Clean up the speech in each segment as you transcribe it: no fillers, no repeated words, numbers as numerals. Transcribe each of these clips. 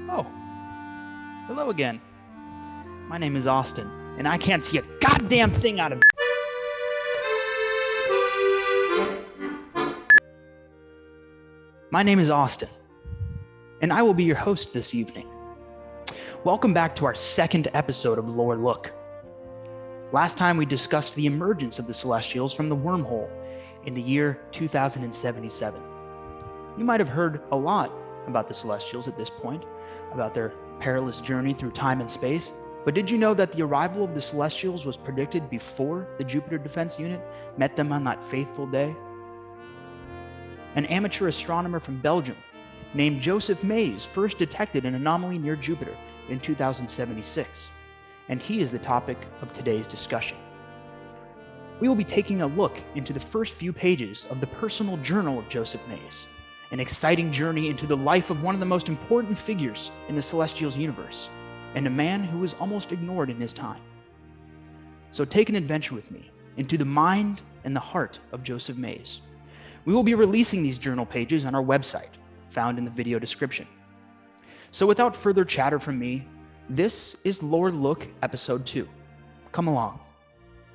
Oh, hello again. My name is Austin, and I can't see a goddamn thing out of My name is Austin, and I will be your host this evening. Welcome back to our second episode of Lore Look. Last time we discussed the emergence of the Celestials from the wormhole in the year 2077. You might have heard a lot about the Celestials at this point, about their perilous journey through time and space, but did you know that the arrival of the Celestials was predicted before the Jupiter Defense Unit met them on that fateful day? An amateur astronomer from Belgium named Joseph Maes first detected an anomaly near Jupiter in 2076, and he is the topic of today's discussion. We will be taking a look into the first few pages of the personal journal of Joseph Maes, an exciting journey into the life of one of the most important figures in the Celestials universe, and a man who was almost ignored in his time. So take an adventure with me into the mind and the heart of Joseph Maes. We will be releasing these journal pages on our website, found in the video description. So without further chatter from me, this is Lore Look Episode 2. Come along,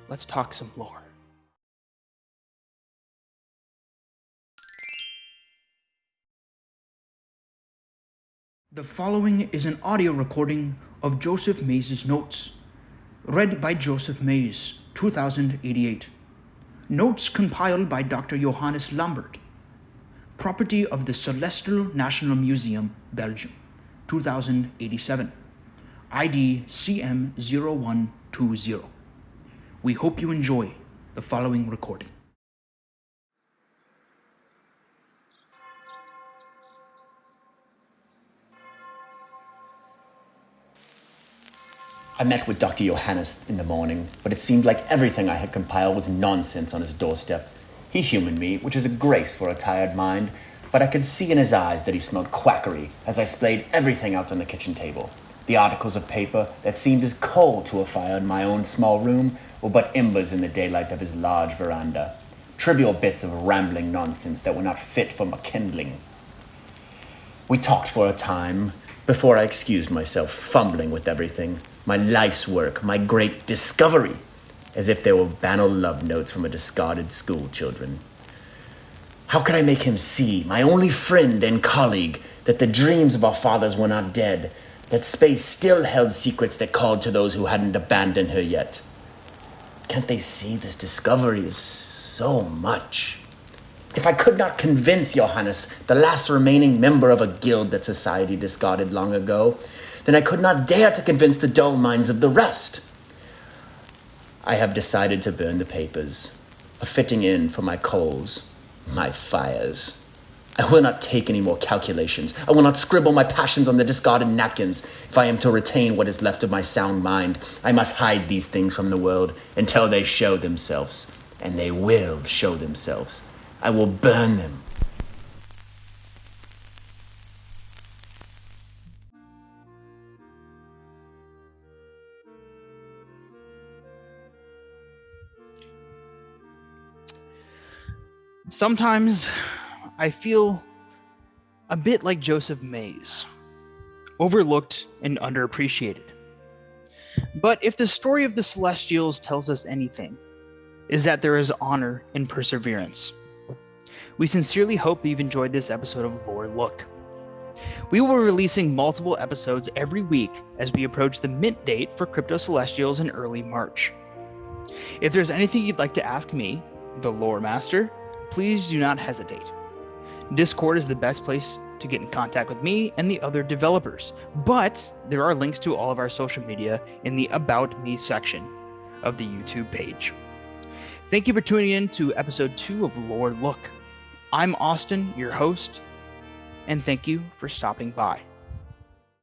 let's talk some lore. The following is an audio recording of Joseph Maes' notes, read by Joseph Maes, 2088. Notes compiled by Dr. Johannes Lambert. Property of the Celestial National Museum, Belgium, 2087. ID CM0120. We hope you enjoy the following recording. I met with Dr. Johannes in the morning, but it seemed like everything I had compiled was nonsense on his doorstep. He humored me, which is a grace for a tired mind, but I could see in his eyes that he smelled quackery as I splayed everything out on the kitchen table. The articles of paper that seemed as cold to a fire in my own small room were but embers in the daylight of his large veranda. Trivial bits of rambling nonsense that were not fit for my kindling. We talked for a time before I excused myself, fumbling with everything. My life's work, my great discovery, as if they were banal love notes from a discarded school children. How could I make him see, my only friend and colleague, that the dreams of our fathers were not dead, that space still held secrets that called to those who hadn't abandoned her yet? Can't they see this discovery is so much? If I could not convince Johannes, the last remaining member of a guild that society discarded long ago, then I could not dare to convince the dull minds of the rest. I have decided to burn the papers, a fitting in for my coals, my fires. I will not take any more calculations. I will not scribble my passions on the discarded napkins. If I am to retain what is left of my sound mind, I must hide these things from the world until they show themselves. And they will show themselves. I will burn them. Sometimes I feel a bit like Joseph Maes, overlooked and underappreciated. But if the story of the Celestials tells us anything, is that there is honor in perseverance. We sincerely hope that you've enjoyed this episode of Lore Look. We will be releasing multiple episodes every week as we approach the mint date for Crypto Celestials in early March. If there's anything you'd like to ask me, the Lore Master, please do not hesitate. Discord is the best place to get in contact with me and the other developers, but there are links to all of our social media in the About Me section of the YouTube page. Thank you for tuning in to episode 2 of Lore Look. I'm Austin, your host, and thank you for stopping by.